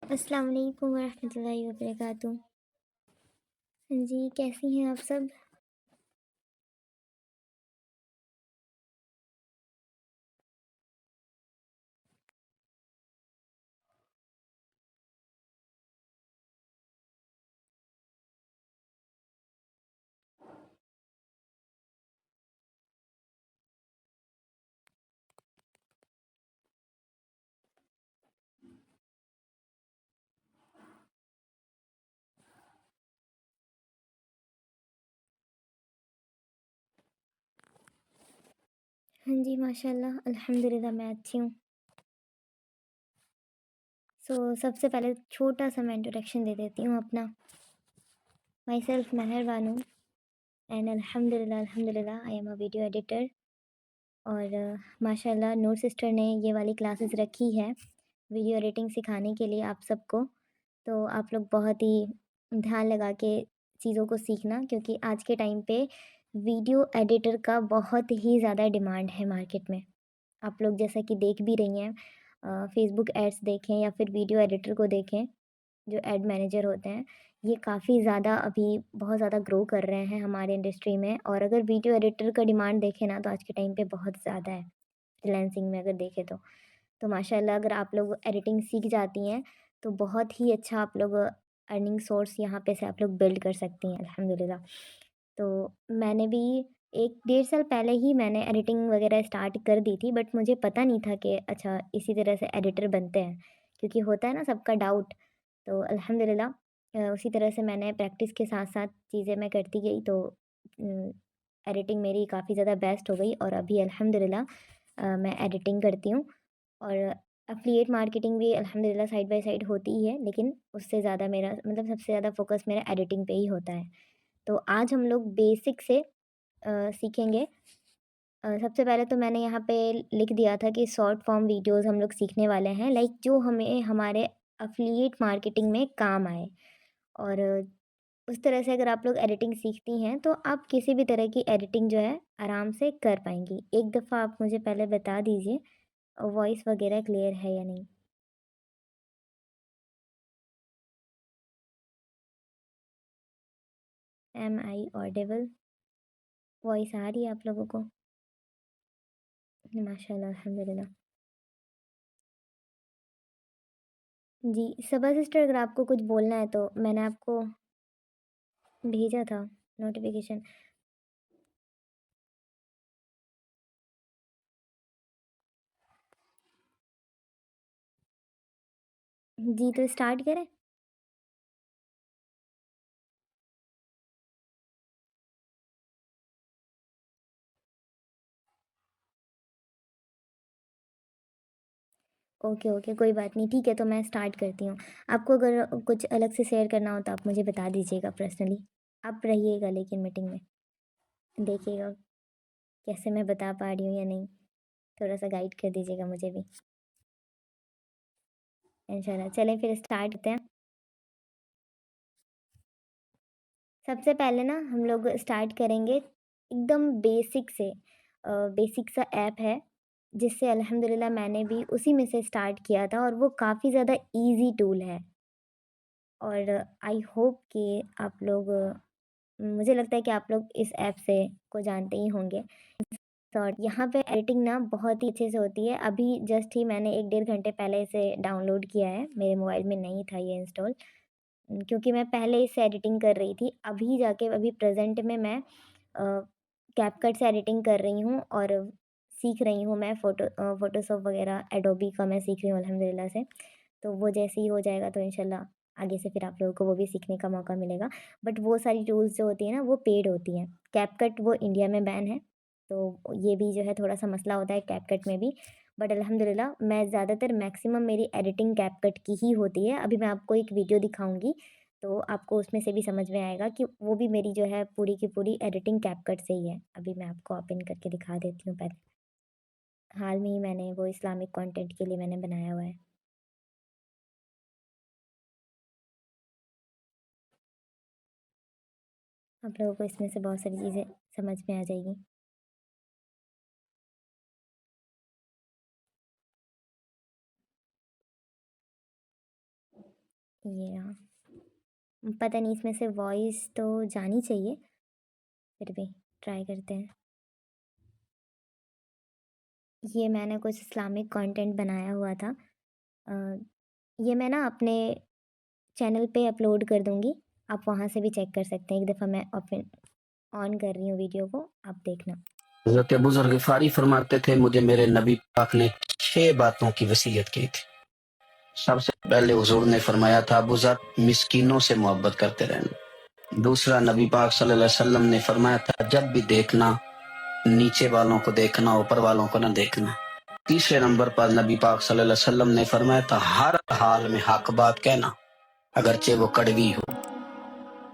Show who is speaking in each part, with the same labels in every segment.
Speaker 1: अस्सलाम वालेकुम वरहमतुल्लाहि वबरकातुहू। हाँ जी, कैसी हैं आप सब? हाँ जी, माशाल्लाह अल्हम्दुलिल्लाह मैं अच्छी हूँ। सबसे पहले छोटा-सा मैं इंट्रोडक्शन दे देती हूँ अपना। Myself Mehar Bano and अल्हम्दुलिल्लाह I am a video editor और माशाल्लाह नूर सिस्टर ने ये वाली क्लासेस रखी है, वीडियो एडिटिंग सिखाने के लिए आप सबको। तो आप लोग बहुत ही ध्यान लगा के चीज़ों को सीखना क्योंकि आज के टाइम पे वीडियो एडिटर का बहुत ही ज़्यादा डिमांड है मार्केट में। आप लोग जैसा कि देख भी रही हैं फेसबुक एड्स देखें या फिर वीडियो एडिटर को देखें, जो एड मैनेजर होते हैं, ये काफ़ी ज़्यादा अभी बहुत ज़्यादा ग्रो कर रहे हैं हमारे इंडस्ट्री में और अगर वीडियो एडिटर का डिमांड देखें ना तो आज के टाइम पे बहुत ज़्यादा है, फ्रीलांसिंग में अगर देखें तो। तो माशाल्लाह अगर आप लोग एडिटिंग सीख जाती हैं, तो बहुत ही अच्छा आप लोग अर्निंग सोर्स यहाँ पे से आप लोग बिल्ड कर सकती हैं अल्हम्दुलिल्लाह। तो मैंने भी 1 डेढ़ साल पहले ही मैंने एडिटिंग वगैरह स्टार्ट कर दी थी बट मुझे पता नहीं था कि अच्छा इसी तरह से एडिटर बनते हैं, क्योंकि होता है ना सबका डाउट। तो अल्हम्दुलिल्लाह उसी तरह से मैंने प्रैक्टिस के साथ-साथ चीज़ें मैं करती गई तो एडिटिंग मेरी काफ़ी ज़्यादा बेस्ट हो गई और अभी अल्हम्दुलिल्लाह मैं एडिटिंग करती हूँ और एफ़िलिएट मार्केटिंग भी अल्हम्दुलिल्लाह साइड बाय साइड होती ही है, लेकिन उससे ज़्यादा मेरा मतलब सबसे ज़्यादा फ़ोकस मेरा एडिटिंग पे ही होता है। तो आज हम लोग बेसिक से सीखेंगे। सबसे पहले तो मैंने यहाँ पे लिख दिया था कि शॉर्ट फॉर्म वीडियोज़ हम लोग सीखने वाले हैं लाइक जो हमें हमारे एफ़िलिएट मार्केटिंग में काम आए और उस तरह से अगर आप लोग एडिटिंग सीखती हैं तो आप किसी भी तरह की एडिटिंग जो है आराम से कर पाएँगी। एक दफ़ा आप मुझे पहले बता दीजिए वॉइस वगैरह क्लियर है या नहीं? Am I audible? वॉइस आ रही है आप लोगों को? माशाल्लाह अल्हम्दुलिल्लाह। जी, सबा सिस्टर अगर आपको कुछ बोलना है तो मैंने आपको भेजा था नोटिफ़िकेशन। जी, तो स्टार्ट करें? ओके, ओके, कोई बात नहीं, ठीक है, तो मैं स्टार्ट करती हूँ। आपको अगर कुछ अलग से शेयर करना हो तो आप मुझे बता दीजिएगा पर्सनली। आप रहिएगा लेकिन मीटिंग में, देखिएगा कैसे मैं बता पा रही हूँ या नहीं, थोड़ा-सा गाइड कर दीजिएगा मुझे भी, इंशाल्लाह। चलें फिर स्टार्ट करते हैं। सबसे पहले ना हम लोग स्टार्ट करेंगे एकदम बेसिक से। बेसिक सा ऐप है, जिससे अल्हम्दुलिल्लाह मैंने भी उसी में से स्टार्ट किया था और वो काफ़ी ज़्यादा ईज़ी टूल है और आई होप कि आप लोग मुझे लगता है कि आप लोग इस ऐप से को जानते ही होंगे। और यहाँ पे एडिटिंग ना बहुत ही अच्छे से होती है। अभी जस्ट ही मैंने 1 डेढ़ घंटे पहले इसे डाउनलोड किया है, मेरे मोबाइल में नहीं था ये इंस्टॉल। क्योंकि मैं पहले इससे एडिटिंग कर रही थी, अभी जाके अभी प्रेज़ेंट में मैं कैपकट से एडिटिंग कर रही हूँ और सीख रही हूँ मैं फ़ोटोशॉप वगैरह एडोबी का मैं सीख रही हूँ अल्हम्दुलिल्लाह से। तो वो जैसे ही हो जाएगा तो इंशाल्लाह आगे से फिर आप लोगों को वो भी सीखने का मौका मिलेगा। बट वो सारी टूल्स जो होती हैं ना वो पेड होती हैं। कैपकट वो इंडिया में बैन है, तो ये भी जो है थोड़ा-सा मसला होता है कैपकट में भी। बट अल्हम्दुलिल्लाह मैं ज़्यादातर मैक्सिमम मेरी एडिटिंग कैपकट की ही होती है। अभी मैं आपको एक वीडियो दिखाऊँगी, तो आपको उसमें से भी समझ में आएगा कि वो भी मेरी जो है पूरी की पूरी एडिटिंग कैपकट से ही है। अभी मैं आपको ओपन करके दिखा देती हूँ पहले। हाल में ही मैंने वो इस्लामिक कंटेंट के लिए मैंने बनाया हुआ है। आप लोगों को इसमें से बहुत सारी चीज़ें समझ में आ जाएगी। ये रहा। पता नहीं इसमें से वॉइस तो जानी चाहिए, फिर भी ट्राई करते हैं। ये मैंने कुछ इस्लामिक कंटेंट बनाया हुआ था। ये मैं ना अपने चैनल पे अपलोड कर दूँगी, आप वहाँ से भी चेक कर सकते हैं। एक दफ़ा मैं ओपन ऑन कर रही हूँ वीडियो को, आप देखना।
Speaker 2: हज़रत अबू ज़र ग़िफ़ारी फरमाते थे, मुझे मेरे नबी पाक ने 6 बातों की वसीयत की थी। सबसे पहले हुज़ूर ने फरमाया था, अबू ज़र मिस्कीनों से मोहब्बत करते रहना। दूसरा, नबी पाक सल्लल्लाहु अलैहि वसल्लम ने फरमाया था, जब भी देखना नीचे वालों को देखना, ऊपर वालों को ना देखना। तीसरे नंबर पर नबी पाक सल्लल्लाहु अलैहि वसल्लम ने फरमाया था, हर हाल में हक बात कहना, अगरचे वो कड़वी हो।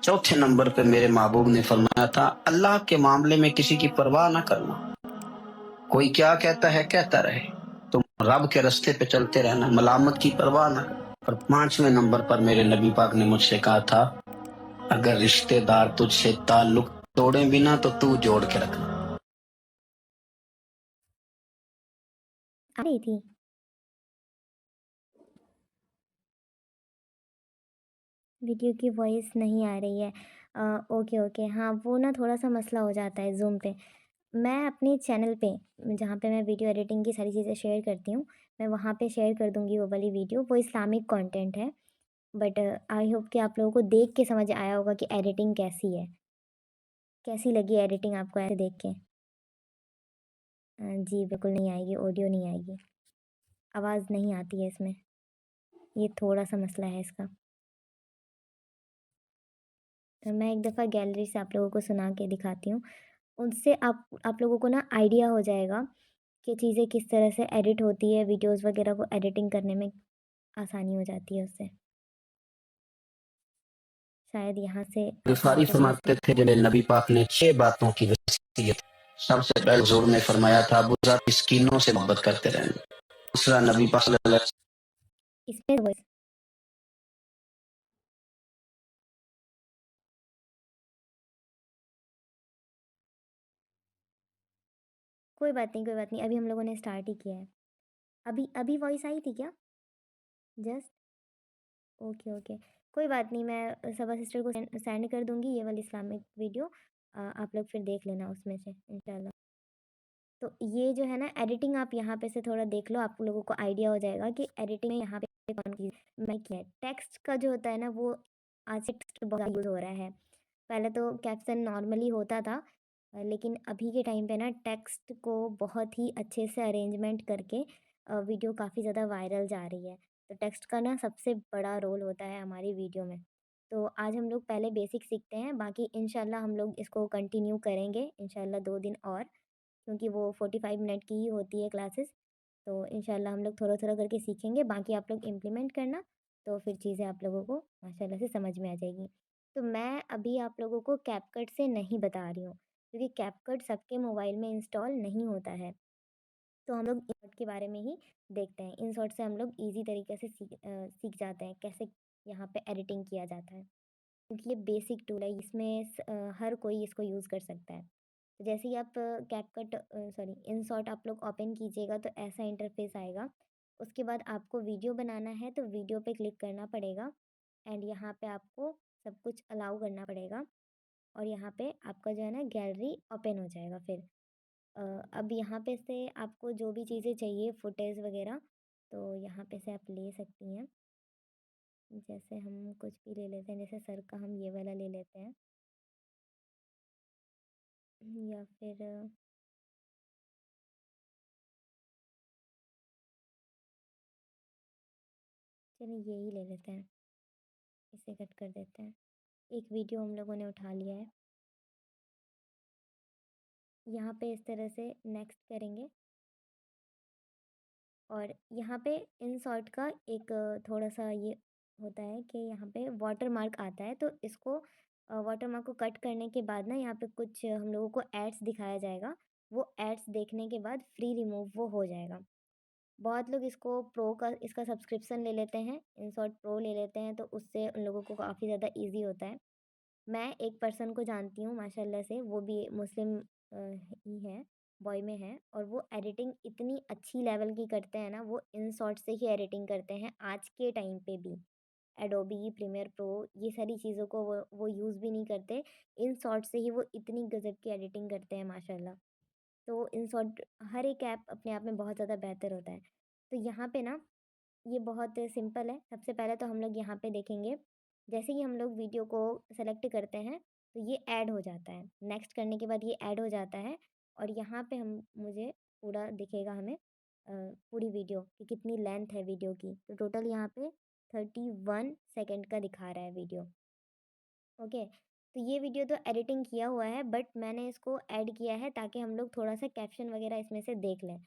Speaker 2: चौथे नंबर पे मेरे महबूब ने फरमाया था, अल्लाह के मामले में किसी की परवाह ना करना, कोई क्या कहता है कहता रहे, तुम रब के रास्ते पे चलते रहना, मलामत की परवाह ना करना। और पांचवें नंबर पर मेरे नबी पाक ने मुझसे कहा था, अगर रिश्तेदार तुझसे ताल्लुक तोड़े बिना तो तू जोड़ के रखना।
Speaker 1: आ रही थी? वीडियो की वॉइस नहीं आ रही है। Okay, okay. हाँ, वो ना थोड़ा-सा मसला हो जाता है ज़ूम पे। मैं अपने चैनल पे, जहाँ पे मैं वीडियो एडिटिंग की सारी चीज़ें शेयर करती हूँ, मैं वहाँ पे शेयर कर दूँगी वो वाली वीडियो। वो इस्लामिक कंटेंट है, बट आई होप कि आप लोगों को देख के समझ आया होगा कि एडिटिंग कैसी है। कैसी लगी एडिटिंग आपको ऐसे देख के? जी, बिल्कुल नहीं आएगी, ऑडियो नहीं आएगी, आवाज़ नहीं आती है इसमें। ये थोड़ा-सा मसला है इसका। तो मैं एक दफ़ा गैलरी से आप लोगों को सुना के दिखाती हूँ। उससे आप लोगों को ना आइडिया हो जाएगा कि चीज़ें किस तरह से एडिट होती है, वीडियोज़ वगैरह को एडिटिंग करने में आसानी हो जाती है उससे। शायद यहाँ से आपको
Speaker 2: ग़िफ़ारी
Speaker 1: वापस
Speaker 2: फरमाते
Speaker 1: मैसेज।
Speaker 2: थे, जब नबी पाक ने 6 बातों की वसीयत, सबसे पहले हुज़ूर ने फरमाया था, अबू ज़र मिस्कीनों से मोहब्बत करते रहना। दूसरा, नबी पाक सल्लल्लाहु अलैहि
Speaker 1: इसमें वॉइस कोई बात नहीं, कोई बात नहीं। अभी हम लोगों ने स्टार्ट ही किया है। अभी अभी वॉइस आई थी क्या? Just okay, okay. कोई बात नहीं, मैं सबा सिस्टर को सेंड कर दूँगी ये वाली इस्लामिक वीडियो। आप लोग फिर देख लेना उसमें से इंशाल्लाह। तो ये जो है ना एडिटिंग, आप यहाँ पे से थोड़ा देख लो, आप लोगों को आइडिया हो जाएगा कि एडिटिंग में यहाँ पे कौन चीज़ मैं किया है। टेक्स्ट का जो होता है ना, वो आज से टेक्स्ट बहुत यूज़ हो रहा है। पहले तो कैप्शन नॉर्मली होता था, लेकिन अभी के टाइम पे ना टेक्स्ट को बहुत ही अच्छे से अरेंजमेंट करके वीडियो काफ़ी ज़्यादा वायरल जा रही है। तो टेक्स्ट का ना सबसे बड़ा रोल होता है हमारी वीडियो में। तो आज हम लोग पहले बेसिक सीखते हैं, बाकी इंशाल्लाह हम लोग इसको कंटिन्यू करेंगे इंशाल्लाह 2 दिन और, क्योंकि वो 45 मिनट की ही होती है क्लासेस। तो इंशाल्लाह हम लोग थोड़ा-थोड़ा करके सीखेंगे, बाकी आप लोग इम्प्लीमेंट करना, तो फिर चीज़ें आप लोगों को माशाल्लाह से समझ में आ जाएगी। तो मैं अभी आप लोगों को कैपकट से नहीं बता रही हूँ, क्योंकि कैपकट सबके मोबाइल में इंस्टॉल नहीं होता है। तो हम लोग इनशॉट के बारे में ही देखते हैं। इनशॉट से हम लोग ईज़ी तरीके से सीख जाते हैं कैसे यहाँ पे एडिटिंग किया जाता है। क्योंकि ये बेसिक टूल है, इसमें हर कोई इसको यूज़ कर सकता है। तो जैसे ही आप कैपकट सॉरी इनशॉट आप लोग ओपन कीजिएगा तो ऐसा इंटरफेस आएगा। उसके बाद आपको वीडियो बनाना है तो वीडियो पे क्लिक करना पड़ेगा, एंड यहाँ पे आपको सब कुछ अलाउ करना पड़ेगा, और यहाँ पे आपका जो है ना गैलरी ओपन हो जाएगा फिर। अ, अब यहाँ पे से आपको जो भी चीज़ें चाहिए फुटेज वगैरह, तो यहाँ पे से आप ले सकती हैं। जैसे हम कुछ भी ले लेते हैं, जैसे सर का हम ये वाला ले लेते हैं, या फिर चलिए यही ले लेते हैं, इसे कट कर देते हैं। एक वीडियो हम लोगों ने उठा लिया है। यहाँ पे इस तरह से नेक्स्ट करेंगे, और यहाँ पे इंसर्ट का एक थोड़ा-सा ये होता है कि यहाँ पे वाटर मार्क आता है, तो इसको वाटर मार्क को कट करने के बाद ना यहाँ पे कुछ हम लोगों को एड्स दिखाया जाएगा। वो एड्स देखने के बाद फ्री रिमूव वो हो जाएगा। बहुत लोग इसको प्रो का इसका सब्सक्रिप्शन ले लेते हैं, इंसर्ट प्रो ले लेते हैं, तो उससे उन लोगों को काफ़ी ज़्यादा ईज़ी होता है। मैं एक पर्सन को जानती हूँ माशाल्लाह से, वो भी मुस्लिम ही है, बॉय में है, और वो एडिटिंग इतनी अच्छी लेवल की करते हैं ना, वो इन शॉर्ट से ही एडिटिंग करते हैं आज के टाइम पे भी। एडोबी प्रीमियर प्रो ये सारी चीज़ों को वो यूज़ भी नहीं करते। इन शॉर्ट से ही वो इतनी गज़ब की एडिटिंग करते हैं माशाल्लाह। तो इन शॉर्ट हर एक ऐप अपने आप में बहुत ज़्यादा बेहतर होता है। तो यहाँ पे ना ये बहुत सिंपल है। सबसे पहले तो हम लोग यहाँ पे देखेंगे, जैसे ही हम लोग वीडियो को सेलेक्ट करते हैं, तो ये ऐड हो जाता है। नेक्स्ट करने के बाद ये ऐड हो जाता है और यहाँ पे हम मुझे पूरा दिखेगा हमें पूरी वीडियो कि कितनी लेंथ है वीडियो की। तो टोटल यहाँ पे 31 सेकंड का दिखा रहा है वीडियो। ओके, तो ये वीडियो तो एडिटिंग किया हुआ है बट मैंने इसको ऐड किया है ताकि हम लोग थोड़ा-सा कैप्शन वगैरह इसमें से देख लें।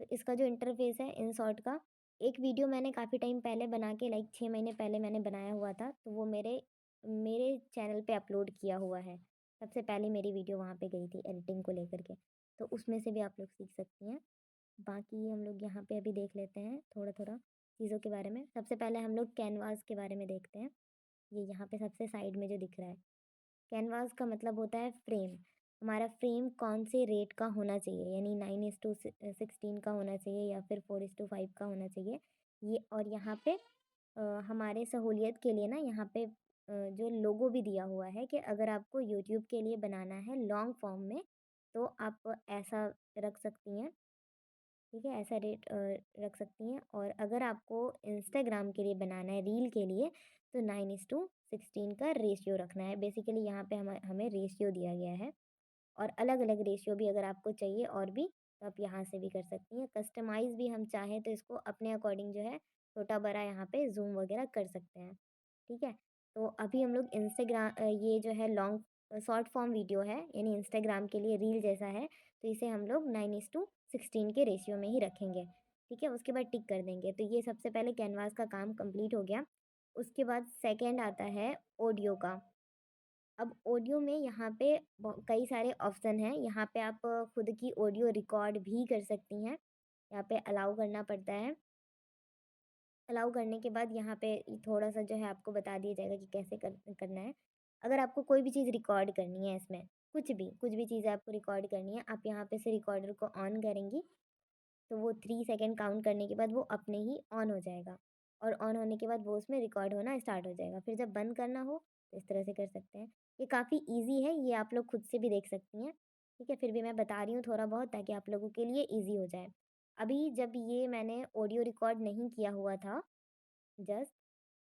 Speaker 1: तो इसका जो इंटरफ़ेस है इनशॉट का, एक वीडियो मैंने काफ़ी टाइम पहले बना के लाइक 6 महीने पहले मैंने बनाया हुआ था, तो वो मेरे मेरे चैनल पे अपलोड किया हुआ है। सबसे पहले मेरी वीडियो वहाँ पे गई थी एडिटिंग को लेकर के, तो उसमें से भी आप लोग सीख सकती हैं। बाकी हम लोग यहाँ पे अभी देख लेते हैं थोड़ा-थोड़ा चीज़ों के बारे में। सबसे पहले हम लोग कैनवास के बारे में देखते हैं। ये यहाँ पे सबसे साइड में जो दिख रहा है। कैनवास का मतलब होता है फ्रेम। हमारा फ्रेम कौन से रेट का होना चाहिए, यानी 9:16 का होना चाहिए या फिर 4:5 का होना चाहिए। ये और यहाँ पे हमारे सहूलियत के लिए ना यहाँ पे जो लोगो भी दिया हुआ है कि अगर आपको यूट्यूब के लिए बनाना है लॉन्ग फॉर्म में, तो आप ऐसा रख सकती हैं। ठीक है, ऐसा रेट रख सकती हैं और अगर आपको इंस्टाग्राम के लिए बनाना है रील के लिए, तो 9:16 का रेशियो रखना है। बेसिकली यहाँ पे हमें रेशियो दिया गया है और अलग-अलग रेशियो भी अगर आपको चाहिए और भी, तो आप यहाँ से भी कर सकती हैं। कस्टमाइज़ भी हम चाहें तो इसको अपने अकॉर्डिंग जो है छोटा-बड़ा यहाँ पे ज़ूम वगैरह कर सकते हैं। ठीक है? तो अभी हम लोग ये जो है शॉर्ट फॉर्म वीडियो है, यानी इंस्टाग्राम के लिए रील जैसा है, तो इसे हम लोग 9:16 के रेशियो में ही रखेंगे। ठीक है? उसके बाद टिक कर देंगे। तो ये सबसे पहले कैनवास का काम कंप्लीट हो गया। उसके बाद सेकंड आता है ऑडियो का। अब ऑडियो में यहाँ पे कई सारे ऑप्शन हैं। यहाँ पे आप खुद की ऑडियो रिकॉर्ड भी कर सकती हैं। यहाँ पे अलाउ करना पड़ता है। अलाउ करने के बाद यहाँ पे थोड़ा-सा जो है आपको बता दिया जाएगा कि कैसे करना है। अगर आपको कोई भी चीज़ रिकॉर्ड करनी है इसमें, कुछ भी चीज़ आपको रिकॉर्ड करनी है, आप यहाँ पे से रिकॉर्डर को ऑन करेंगी, तो वो 3 सेकंड काउंट करने के बाद वो अपने ही ऑन हो जाएगा और ऑन होने के बाद वो उसमें रिकॉर्ड होना स्टार्ट हो जाएगा। फिर जब बंद करना हो, तो इस तरह से कर सकते हैं। ये काफ़ी ईज़ी है, ये आप लोग खुद से भी देख सकती हैं। ठीक है? फिर भी मैं बता रही हूँ थोड़ा बहुत ताकि आप लोगों के लिए ईज़ी हो जाए। अभी जब ये मैंने ऑडियो रिकॉर्ड नहीं किया हुआ था जस्ट,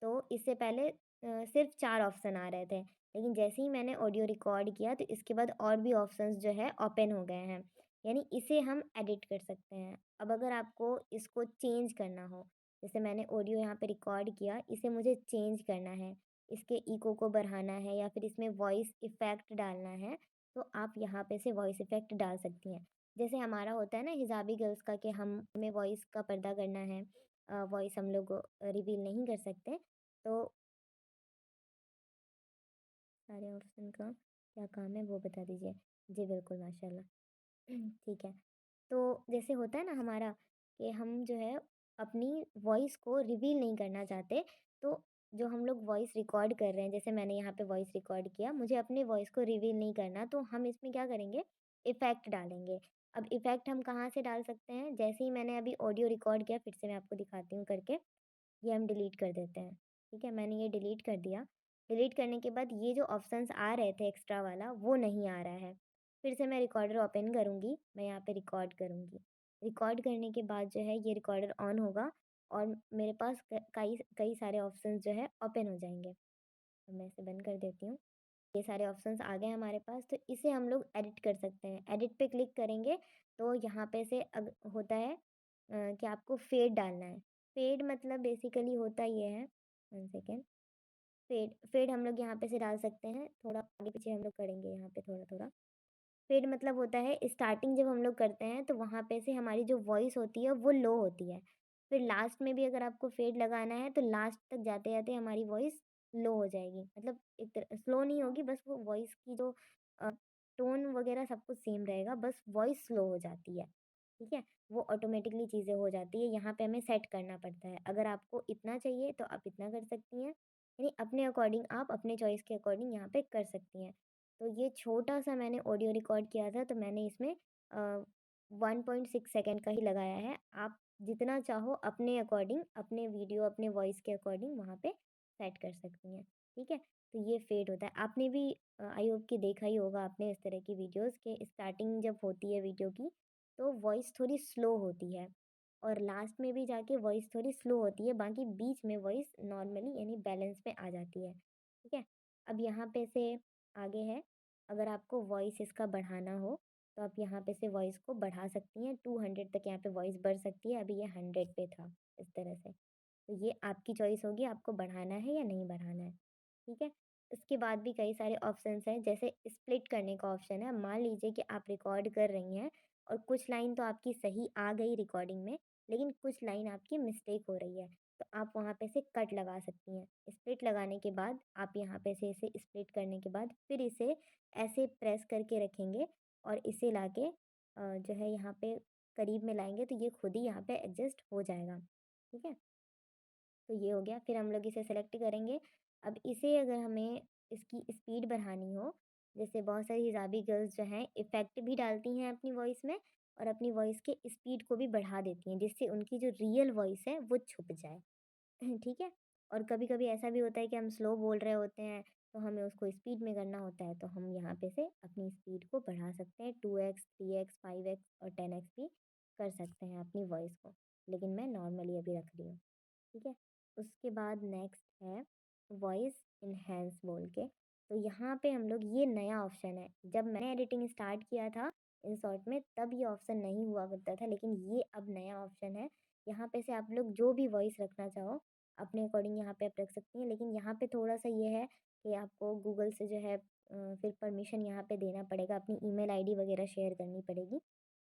Speaker 1: तो इससे पहले सिर्फ़ 4 ऑप्शन आ रहे थे। लेकिन जैसे ही मैंने ऑडियो रिकॉर्ड किया तो इसके बाद और भी ऑप्शंस जो है ओपन हो गए हैं। यानी इसे हम एडिट कर सकते हैं। अब अगर आपको इसको चेंज करना हो, जैसे मैंने ऑडियो यहाँ पे रिकॉर्ड किया, इसे मुझे चेंज करना है, इसके इको को बढ़ाना है या फिर इसमें वॉइस इफ़ेक्ट डालना है, तो आप यहाँ पे से वॉइस इफ़ेक्ट डाल सकती हैं। जैसे हमारा होता है ना हिजाबी गर्ल्स का कि हमें वॉइस का पर्दा करना है, वॉइस हम लोग रिवील नहीं कर सकते, तो सारे ऑप्शन का क्या काम है वो बता दीजिए। जी बिल्कुल, माशाल्लाह। ठीक है। तो जैसे होता है ना हमारा कि हम जो है अपनी वॉइस को रिवील नहीं करना चाहते, तो जो हम लोग वॉइस रिकॉर्ड कर रहे हैं, जैसे मैंने यहाँ पे वॉइस रिकॉर्ड किया, मुझे अपने वॉइस को रिवील नहीं करना, तो हम इसमें क्या करेंगे, इफ़ेक्ट डालेंगे। अब इफ़ेक्ट हम कहाँ से डाल सकते हैं, जैसे ही मैंने अभी ऑडियो रिकॉर्ड किया, फिर से मैं आपको दिखाती हूँ करके। ये हम डिलीट कर देते हैं। ठीक है, मैंने ये डिलीट कर दिया। डिलीट करने के बाद ये जो ऑप्शंस आ रहे थे एक्स्ट्रा वाला, वो नहीं आ रहा है। फिर से मैं रिकॉर्डर ओपन करूँगी, मैं यहाँ पे रिकॉर्ड करूँगी। रिकॉर्ड करने के बाद जो है ये रिकॉर्डर ऑन होगा और मेरे पास कई कई सारे ऑप्शंस जो है ओपन हो जाएँगे। तो मैं इसे बंद कर देती हूँ। ये सारे ऑप्शंस आ गए हमारे पास, तो इसे हम लोग एडिट कर सकते हैं। एडिट पे क्लिक करेंगे तो यहाँ पे से होता है कि आपको फेड डालना है। फेड मतलब बेसिकली होता ये है, 1 सेकंड। फेड फेड हम लोग यहाँ पे से डाल सकते हैं, थोड़ा आगे-पीछे हम लोग करेंगे यहाँ पे थोड़ा-थोड़ा। फेड मतलब होता है स्टार्टिंग जब हम लोग करते हैं तो वहाँ पे से हमारी जो वॉइस होती है वो लो होती है। फिर लास्ट में भी अगर आपको फेड लगाना है तो लास्ट तक जाते-जाते हमारी वॉइस लो हो जाएगी। मतलब एक तरह स्लो नहीं होगी, बस वो वॉइस की जो अ, टोन वगैरह सब कुछ सेम रहेगा, बस वॉइस स्लो हो जाती है। ठीक है? वो ऑटोमेटिकली चीज़ें हो जाती है, यहाँ पे हमें सेट करना पड़ता है। अगर आपको इतना चाहिए तो आप इतना कर सकती हैं, यानी अपने अकॉर्डिंग आप अपने चॉइस के अकॉर्डिंग यहाँ पे कर सकती हैं। तो ये छोटा-सा मैंने ऑडियो रिकॉर्ड किया था, तो मैंने इसमें 1.6 सेकंड का ही लगाया है। आप जितना चाहो अपने अकॉर्डिंग, अपने वीडियो, अपने वॉइस के अकॉर्डिंग वहाँ पे सेट कर सकती हैं, ठीक है? तो ये फेड होता है। आपने भी आई होप कि देखा ही होगा आपने इस तरह की वीडियोज़ के स्टार्टिंग जब होती है वीडियो की, तो वॉइस थोड़ी स्लो होती है और लास्ट में भी जाके वॉइस थोड़ी स्लो होती है, बाकी बीच में वॉइस नॉर्मली यानी बैलेंस पे आ जाती है, ठीक है? अब यहाँ पे से आगे है, अगर आपको वॉइस इसका बढ़ाना हो, तो आप यहाँ पे से वॉइस को बढ़ा सकती हैं, 200 तक यहाँ पे वॉइस बढ़ सकती है, अभी ये 100 पे था, इस तरह से। तो ये आपकी चॉइस होगी आपको बढ़ाना है या नहीं बढ़ाना है, ठीक है? इसके बाद भी कई सारे ऑप्शंस हैं, जैसे स्प्लिट करने का ऑप्शन है। मान लीजिए कि आप रिकॉर्ड कर रही हैं और कुछ लाइन तो आपकी सही आ गई रिकॉर्डिंग में, लेकिन कुछ लाइन आपकी मिस्टेक हो रही है, तो आप वहाँ पे से कट लगा सकती हैं। स्प्लिट लगाने के बाद आप यहाँ पे से इसे स्प्लिट करने के बाद फिर इसे ऐसे प्रेस करके रखेंगे और इसे लाके जो है यहाँ पे करीब में लाएँगे तो ये खुद ही यहाँ पे एडजस्ट हो जाएगा, ठीक है? तो ये हो गया, फिर हम लोग इसे सेलेक्ट करेंगे। अब इसे अगर हमें इसकी स्पीड बढ़ानी हो, जैसे बहुत सारी हिजाबी गर्ल्स जो हैं इफ़ेक्ट भी डालती हैं अपनी वॉइस में और अपनी वॉइस के स्पीड को भी बढ़ा देती हैं, जिससे उनकी जो रियल वॉइस है वो छुप जाए। ठीक है? और कभी-कभी ऐसा भी होता है कि हम स्लो बोल रहे होते हैं, तो हमें उसको स्पीड में करना होता है, तो हम यहाँ पे से अपनी स्पीड को बढ़ा सकते हैं 2x, 3x, 5x और 10x भी कर सकते हैं अपनी वॉइस को। लेकिन मैं नॉर्मली अभी रख रही हूँ। ठीक है? उसके बाद नेक्स्ट है वॉइस एनहांस बोल के। तो यहाँ पे हम लोग ये नया ऑप्शन है। जब मैंने एडिटिंग स्टार्ट किया था InShot में तब ये ऑप्शन नहीं हुआ करता था, लेकिन ये अब नया ऑप्शन है। यहाँ पे से आप लोग जो भी वॉइस रखना चाहो अपने अकॉर्डिंग यहाँ पे आप रख सकती हैं। लेकिन यहाँ पे थोड़ा-सा ये है कि आपको गूगल से जो है फिर परमिशन यहाँ पे देना पड़ेगा, अपनी ईमेल आईडी वगैरह शेयर करनी पड़ेगी।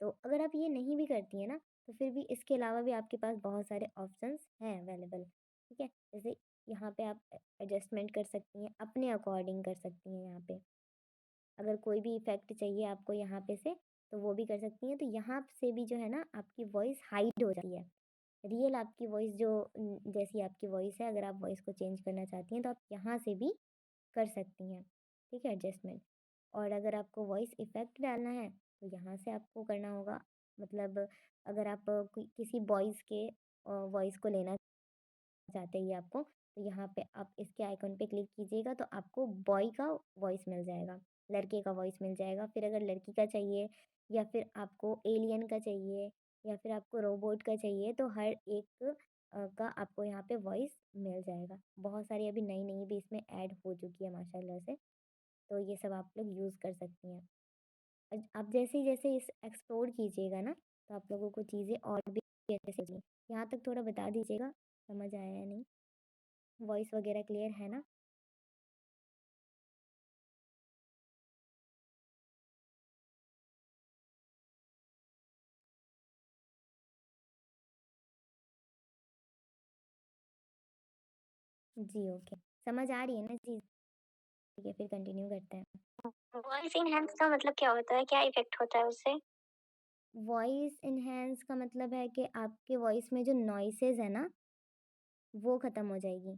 Speaker 1: तो अगर आप ये नहीं भी करती हैं ना, तो फिर भी इसके अलावा भी आपके पास बहुत सारे ऑप्शंस हैं अवेलेबल, ठीक है? जैसे यहाँ पे आप एडजस्टमेंट कर सकती हैं, अपने अकॉर्डिंग कर सकती हैं यहाँ पे। अगर कोई भी इफ़ेक्ट चाहिए आपको यहाँ पे से, तो वो भी कर सकती हैं। तो यहाँ से भी जो है ना आपकी वॉइस हाइड हो जाती है। रियल आपकी वॉइस जो जैसी आपकी वॉइस है, अगर आप वॉइस को चेंज करना चाहती हैं, तो आप यहाँ से भी कर सकती हैं, ठीक है? एडजस्टमेंट। और अगर आपको वॉइस इफ़ेक्ट डालना है, तो यहाँ से आपको करना होगा मतलब अगर आप कोई किसी बॉयज़ के वॉइस को लेना चाहते हैं ये आपको, तो यहाँ पे आप इसके आइकन पे क्लिक कीजिएगा तो आपको बॉय का वॉइस मिल जाएगा, लड़के का वॉइस मिल जाएगा। फिर अगर लड़की का चाहिए या फिर आपको एलियन का चाहिए या फिर आपको रोबोट का चाहिए तो हर एक का आपको यहाँ पे वॉइस मिल जाएगा। बहुत सारी अभी नई-नई भी इसमें ऐड हो चुकी है माशाल्लाह से, तो ये सब आप लोग यूज़ कर सकती हैं। आप जैसे-जैसे इस एक्सप्लोर कीजिएगा ना, तो आप लोगों को चीज़ें और भी अच्छे से समझिए। यहाँ तक थोड़ा बता दीजिएगा, समझ आया या नहीं? वॉइस वगैरह क्लियर है ना? जी, ओके। समझ आ रही है ना चीज़? ठीक है, फिर कंटिन्यू करते हैं।
Speaker 3: वॉइस एनहांस का मतलब क्या होता है? क्या इफ़ेक्ट होता है उससे?
Speaker 1: वॉइस एनहांस का मतलब है कि आपके वॉइस में जो नॉइसेज़ है ना, वो ख़त्म हो जाएगी।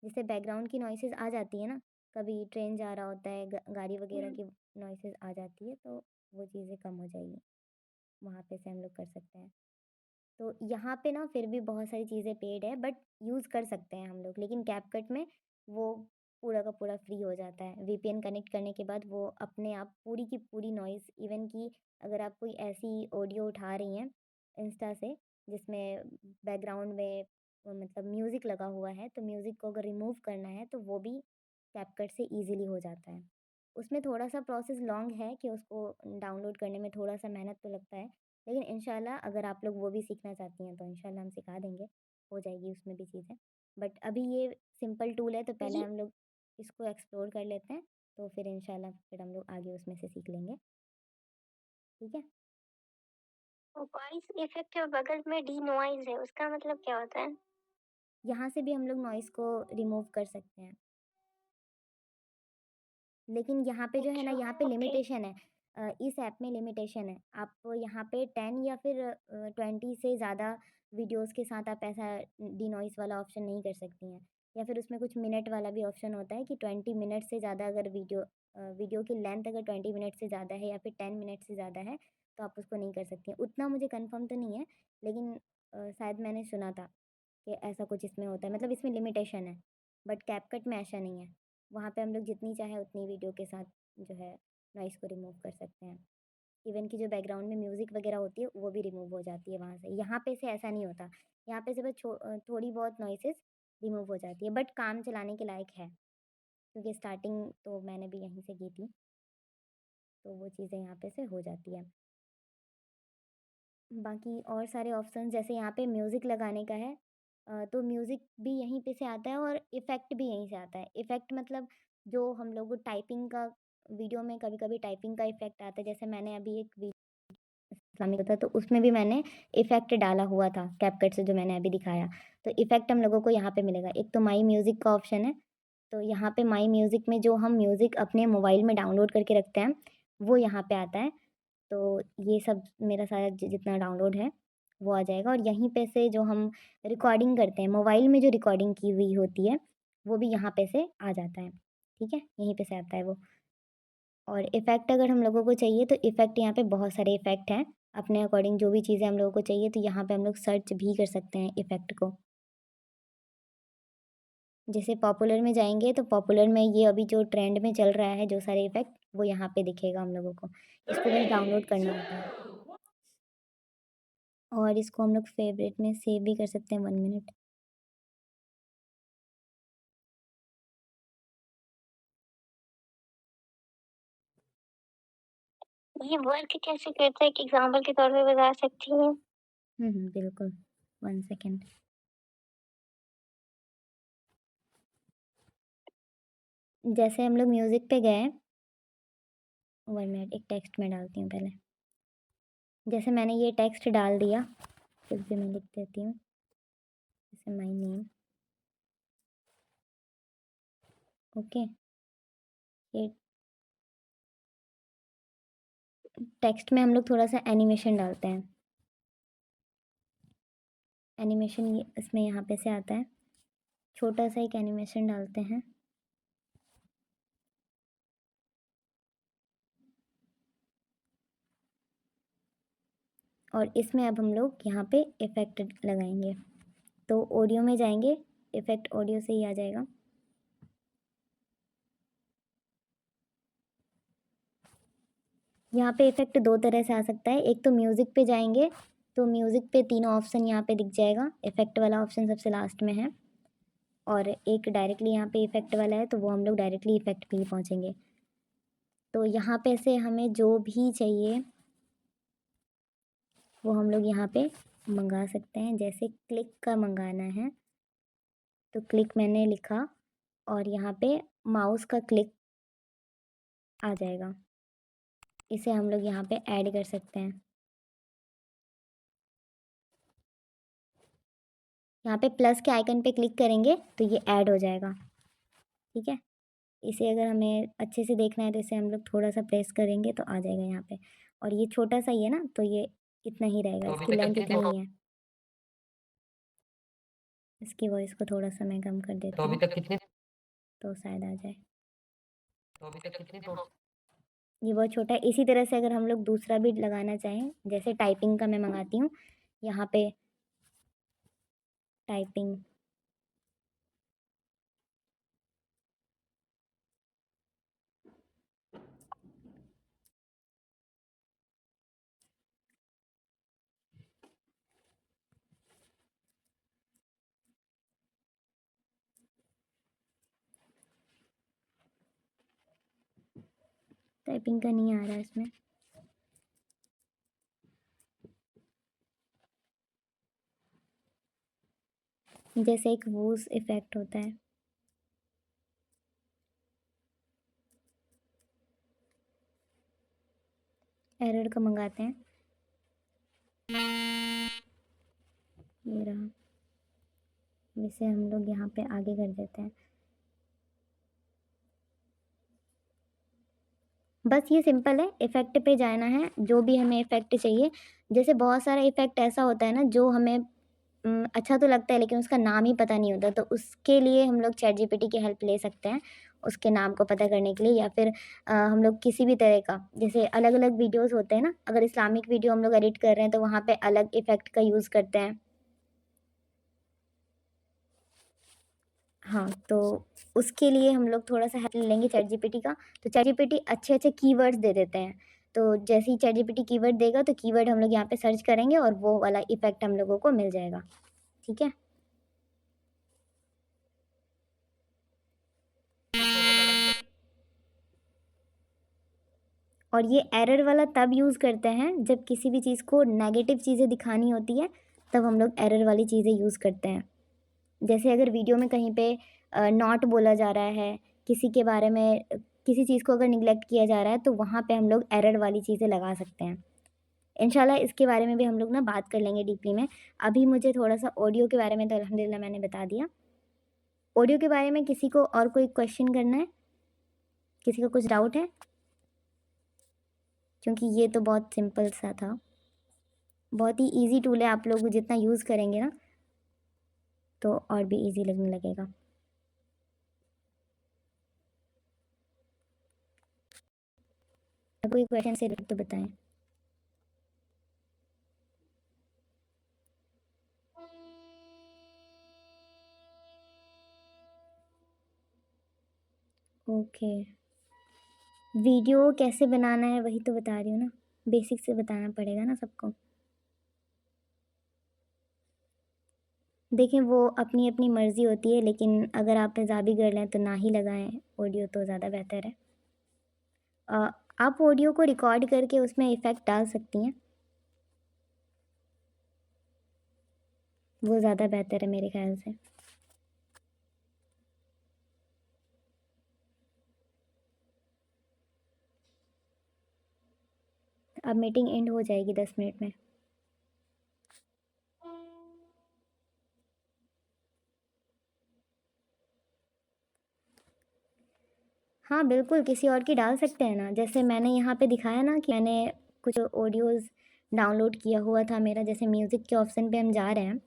Speaker 1: जैसे बैकग्राउंड की नॉइसेज़ आ जाती है ना, कभी ट्रेन जा रहा होता है, गाड़ी वगैरह की नॉइसेज़ आ जाती है, तो वो चीज़ें कम हो जाएगी। वहाँ पे से हम लोग कर सकते हैं। तो यहाँ पे ना फिर भी बहुत सारी चीज़ें पेड है बट यूज़ कर सकते हैं हम लोग, लेकिन कैपकट में वो पूरा का पूरा फ्री हो जाता है। वीपीएन कनेक्ट करने के बाद वो अपने आप पूरी की पूरी नॉइज़ इवन कि अगर आप कोई ऐसी ऑडियो उठा रही हैं इंस्टा से जिसमें बैकग्राउंड में मतलब म्यूज़िक लगा हुआ है, तो म्यूज़िक को अगर रिमूव करना है तो वो भी कैपकट से ईज़िली हो जाता है। उसमें थोड़ा-सा प्रोसेस लॉन्ग है कि उसको डाउनलोड करने में थोड़ा-सा मेहनत तो लगता है। लेकिन इंशाल्लाह अगर आप लोग वो भी सीखना चाहती हैं तो इंशाल्लाह हम सिखा देंगे, हो जाएगी उसमें भी चीज़ें। बट अभी ये सिंपल टूल है तो पहले
Speaker 3: ये
Speaker 1: हम लोग इसको एक्सप्लोर कर लेते हैं, तो फिर इंशाल्लाह फिर हम लोग आगे उसमें से सीख लेंगे, ठीक है?
Speaker 3: वॉइस इफ़ेक्ट के बगल में डिनोइज़ है, उसका मतलब क्या होता है?
Speaker 1: यहाँ से भी हम लोग नॉइज़ को रिमूव कर सकते हैं। लेकिन यहाँ पे जो है ना
Speaker 3: अच्छा,
Speaker 1: यहाँ पे
Speaker 3: ओके।
Speaker 1: लिमिटेशन है। इस ऐप में लिमिटेशन है। आप यहाँ पे 10 या फिर 20 से ज़्यादा वीडियोज़ के साथ आप ऐसा डिनॉइस वाला ऑप्शन नहीं कर सकती हैं। या फिर उसमें कुछ मिनट वाला भी ऑप्शन होता है कि 20 मिनट से ज़्यादा अगर वीडियो की लेंथ अगर 20 मिनट से ज़्यादा है या फिर 10 मिनट से ज़्यादा है, तो आप उसको नहीं कर सकती हैं। उतना मुझे कन्फर्म तो नहीं है, लेकिन शायद मैंने सुना था कि ऐसा कुछ इसमें होता है, मतलब इसमें लिमिटेशन है। बट कैपकट में ऐसा नहीं है, वहाँ पे हम लोग जितनी चाहे उतनी वीडियो के साथ जो है नॉइज़ को रिमूव कर सकते हैं। इवन कि जो बैकग्राउंड में म्यूज़िक वगैरह होती है वो भी रिमूव हो जाती है वहाँ से। यहाँ पे से ऐसा नहीं होता, यहाँ पे से बस थोड़ी बहुत नॉइसेस रिमूव हो जाती है, बट काम चलाने के लायक है, क्योंकि स्टार्टिंग तो मैंने भी यहीं से की थी, तो वो चीज़ें यहाँ पे से हो जाती है। बाकी और सारे ऑप्शन जैसे यहाँ पे म्यूज़िक लगाने का है, तो म्यूज़िक भी यहीं पे से आता है और इफ़ेक्ट भी यहीं से आता है। इफ़ेक्ट मतलब जो हम लोग टाइपिंग का वीडियो में कभी-कभी टाइपिंग का इफ़ेक्ट आता है, जैसे मैंने अभी एक इस्लामिक होता है तो उसमें भी मैंने इफ़ेक्ट डाला हुआ था कैपकट से, जो मैंने अभी दिखाया। तो इफ़ेक्ट हम लोगों को यहाँ पे मिलेगा। एक तो माई म्यूज़िक का ऑप्शन है, तो यहाँ पे माई म्यूज़िक में जो हम म्यूज़िक अपने मोबाइल में डाउनलोड करके रखते हैं, वो यहाँ पे आता है। तो ये सब मेरा सारा जितना डाउनलोड है वो आ जाएगा, और यहीं पे से जो हम रिकॉर्डिंग करते हैं, मोबाइल में जो रिकॉर्डिंग की हुई होती है, वो भी यहाँ पे से आ जाता है। ठीक है? यहीं पे से आता है वो। और इफ़ेक्ट अगर हम लोगों को चाहिए तो इफ़ेक्ट यहाँ पे बहुत सारे इफ़ेक्ट हैं। अपने अकॉर्डिंग जो भी चीज़ें हम लोगों को चाहिए तो यहाँ पे हम लोग सर्च भी कर सकते हैं इफ़ेक्ट को। जैसे पॉपुलर में जाएँगे तो पॉपुलर में ये अभी जो ट्रेंड में चल रहा है जो सारे इफ़ेक्ट, वो यहाँ पे दिखेगा हम लोगों को। इसको बस डाउनलोड करना होता है। और इसको हम लोग फ़ेवरेट में सेव भी कर सकते हैं 1 मिनट।
Speaker 3: ये वर्क कैसे करता है, एक एग्ज़ाम्पल के तौर पे बता सकती हैं?
Speaker 1: बिल्कुल। 1 सेकंड। जैसे हम लोग म्यूज़िक पे गए, 1 मिनट एक टेक्स्ट में डालती हूँ पहले। जैसे मैंने ये टेक्स्ट डाल दिया, फिर से मैं लिख देती हूँ, जैसे माय नेम। ओके। ये टेक्स्ट में हम लोग थोड़ा-सा एनिमेशन डालते हैं। एनिमेशन ये इसमें यहाँ पे से आता है। छोटा-सा एक एनिमेशन डालते हैं। और इसमें अब हम लोग यहाँ पे इफ़ेक्ट लगाएँगे। तो ऑडियो में जाएँगे, इफ़ेक्ट ऑडियो से ही आ जाएगा। यहाँ पे इफ़ेक्ट 2 तरह से आ सकता है। एक तो म्यूज़िक पे जाएँगे, तो म्यूज़िक पे तीनों ऑप्शन यहाँ पे दिख जाएगा। इफ़ेक्ट वाला ऑप्शन सबसे लास्ट में है। और एक डायरेक्टली यहाँ पे इफ़ेक्ट वाला है, तो वो हम लोग डायरेक्टली इफ़ेक्ट पे ही पहुँचेंगे। तो यहाँ पे से हमें जो भी चाहिए वो हम लोग यहाँ पे मंगा सकते हैं। जैसे क्लिक का मंगाना है, तो क्लिक मैंने लिखा और यहाँ पे माउस का क्लिक आ जाएगा। इसे हम लोग यहाँ पे ऐड कर सकते हैं। यहाँ पे प्लस के आइकन पे क्लिक करेंगे तो ये ऐड हो जाएगा। ठीक है? इसे अगर हमें अच्छे से देखना है तो इसे हम लोग थोड़ा-सा प्रेस करेंगे तो आ जाएगा यहाँ पे। और ये छोटा-सा ही है ना, तो ये इतना ही रहेगा,
Speaker 4: तो अभी
Speaker 1: इसकी
Speaker 4: तक
Speaker 1: लेंथ
Speaker 4: कितनी
Speaker 1: इतनी
Speaker 4: तो
Speaker 1: ही है। इसकी वॉइस को थोड़ा-सा मैं कम कर देती
Speaker 4: अभी
Speaker 1: हूँ,
Speaker 4: तक कितनी
Speaker 1: तो शायद आ जाए।
Speaker 4: तो अभी तक कितनी तो
Speaker 1: ये बहुत छोटा है। इसी तरह से अगर हम लोग दूसरा भी लगाना चाहें, जैसे टाइपिंग का मैं मँगाती हूँ, यहाँ पे टाइपिंग टाइपिंग का नहीं आ रहा है इसमें। जैसे एक वूज़ इफ़ेक्ट होता है। एरर का मँगाते हैं। ये रहा। इसे हम लोग यहाँ पे आगे कर देते हैं। बस ये सिंपल है, इफ़ेक्ट पे जाना है, जो भी हमें इफ़ेक्ट चाहिए। जैसे बहुत सारा इफ़ेक्ट ऐसा होता है ना जो हमें अच्छा तो लगता है लेकिन उसका नाम ही पता नहीं होता, तो उसके लिए हम लोग चैटजीपीटी की हेल्प ले सकते हैं, उसके नाम को पता करने के लिए। या फिर हम लोग किसी भी तरह का, जैसे अलग-अलग वीडियोज़ होते हैं ना, अगर इस्लामिक वीडियो हम लोग एडिट कर रहे हैं तो वहाँ पे अलग इफ़ेक्ट का यूज़ करते हैं। हाँ, तो उसके लिए हम लोग थोड़ा-सा हेल्प ले लेंगे चैट जीपीटी का। तो चैट जीपीटी अच्छे-अच्छे कीवर्ड्स दे देते हैं। तो जैसे ही चैट जीपीटी कीवर्ड देगा तो कीवर्ड हम लोग यहाँ पे सर्च करेंगे और वो वाला इफ़ेक्ट हम लोगों को मिल जाएगा। ठीक है? और ये एरर वाला तब यूज़ करते हैं जब किसी भी चीज़ को नेगेटिव चीज़ें दिखानी होती है, तब हम लोग एरर वाली चीज़ें यूज़ करते हैं। जैसे अगर वीडियो में कहीं पे नॉट बोला जा रहा है, किसी के बारे में किसी चीज़ को अगर नेग्लेक्ट किया जा रहा है, तो वहाँ पे हम लोग एरर वाली चीज़ें लगा सकते हैं। इंशाल्लाह इसके बारे में भी हम लोग ना बात कर लेंगे डीपली में। अभी मुझे थोड़ा-सा ऑडियो के बारे में तो अल्हम्दुलिल्लाह मैंने बता दिया। ऑडियो के बारे में किसी को और कोई क्वेश्चन करना है? किसी को कुछ डाउट है? क्योंकि ये तो बहुत सिंपल सा था। बहुत ही ईज़ी टूल है, आप लोग जितना यूज़ करेंगे ना, तो और भी ईज़ी लगने लगेगा। कोई क्वेश्चन से तो बताएँ। ओके। वीडियो कैसे बनाना है वही तो बता रही हूँ ना, बेसिक से बताना पड़ेगा ना सबको। देखें वो अपनी-अपनी मर्ज़ी होती है, लेकिन अगर आप हिजाबी कर लें तो ना ही लगाएँ ऑडियो तो ज़्यादा बेहतर है। आप ऑडियो को रिकॉर्ड करके उसमें इफ़ेक्ट डाल सकती हैं। वो ज़्यादा बेहतर है मेरे ख़्याल से। अब मीटिंग एंड हो जाएगी 10 मिनट में। हाँ, बिल्कुल किसी और की डाल सकते हैं ना। जैसे मैंने यहाँ पे दिखाया ना कि मैंने कुछ ऑडियोज़ डाउनलोड किया हुआ था मेरा, जैसे म्यूज़िक के ऑप्शन पे हम जा रहे हैं,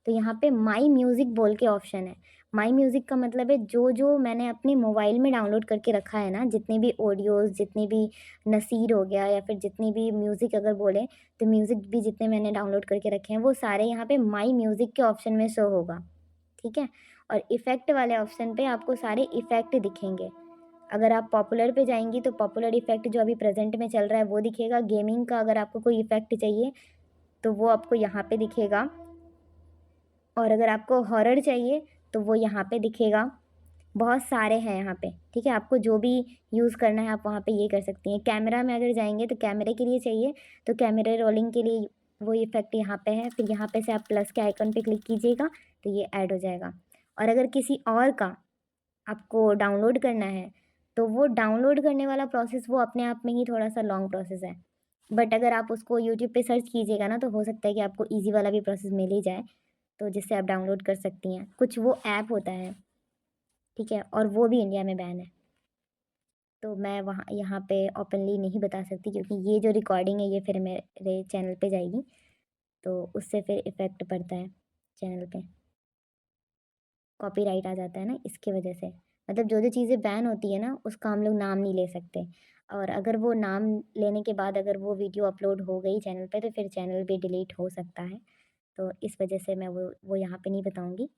Speaker 1: तो यहाँ पे माई म्यूज़िक बोल के ऑप्शन है। माई म्यूज़िक का मतलब है जो मैंने अपने मोबाइल में डाउनलोड करके रखा है ना, जितने भी ऑडियोज़, जितनी भी नसीर हो गया या फिर जितनी भी म्यूज़िक अगर बोलें, तो म्यूज़िक भी जितने मैंने डाउनलोड करके रखे हैं, वो सारे यहाँ पे माई म्यूज़िक के ऑप्शन में शो होगा, ठीक है? और इफ़ेक्ट वाले ऑप्शन पे आपको सारे इफ़ेक्ट दिखेंगे। अगर आप पॉपुलर पे जाएँगी तो पॉपुलर इफ़ेक्ट जो अभी प्रेज़ेंट में चल रहा है वो दिखेगा। गेमिंग का अगर आपको कोई इफ़ेक्ट चाहिए तो वो आपको यहाँ पे दिखेगा। और अगर आपको हॉरर चाहिए तो वो यहाँ पे दिखेगा। बहुत सारे हैं यहाँ पे, ठीक है? आपको जो भी यूज़ करना है आप वहाँ पे ये कर सकती हैं। कैमरा में अगर जाएँगे तो कैमरे के लिए चाहिए तो कैमरे रोलिंग के लिए वो इफ़ेक्ट यहाँ पे है। फिर यहाँ पे से आप प्लस के आइकन पे क्लिक कीजिएगा तो ये ऐड हो जाएगा। और अगर किसी और का आपको डाउनलोड करना है, तो वो डाउनलोड करने वाला प्रोसेस वो अपने आप में ही थोड़ा-सा लॉन्ग प्रोसेस है। बट अगर आप उसको यूट्यूब पे सर्च कीजिएगा ना, तो हो सकता है कि आपको ईज़ी वाला भी प्रोसेस मिल ही जाए, तो जिससे आप डाउनलोड कर सकती हैं। कुछ वो ऐप होता है, ठीक है? और वो भी इंडिया में बैन है। तो मैं वहाँ यहाँ पे ओपनली नहीं बता सकती क्योंकि ये जो रिकॉर्डिंग है, ये फिर मेरे चैनल पे जाएगी, तो उससे फिर इफ़ेक्ट पड़ता है चैनल पे। कॉपीराइट आ जाता है ना इसकी वजह से। मतलब जो-जो चीज़ें बैन होती है ना उसका हम लोग नाम नहीं ले सकते। और अगर वो नाम लेने के बाद अगर वो वीडियो अपलोड हो गई चैनल पे तो फिर चैनल भी डिलीट हो सकता है। तो इस वजह से मैं वो यहाँ पे नहीं बताऊँगी।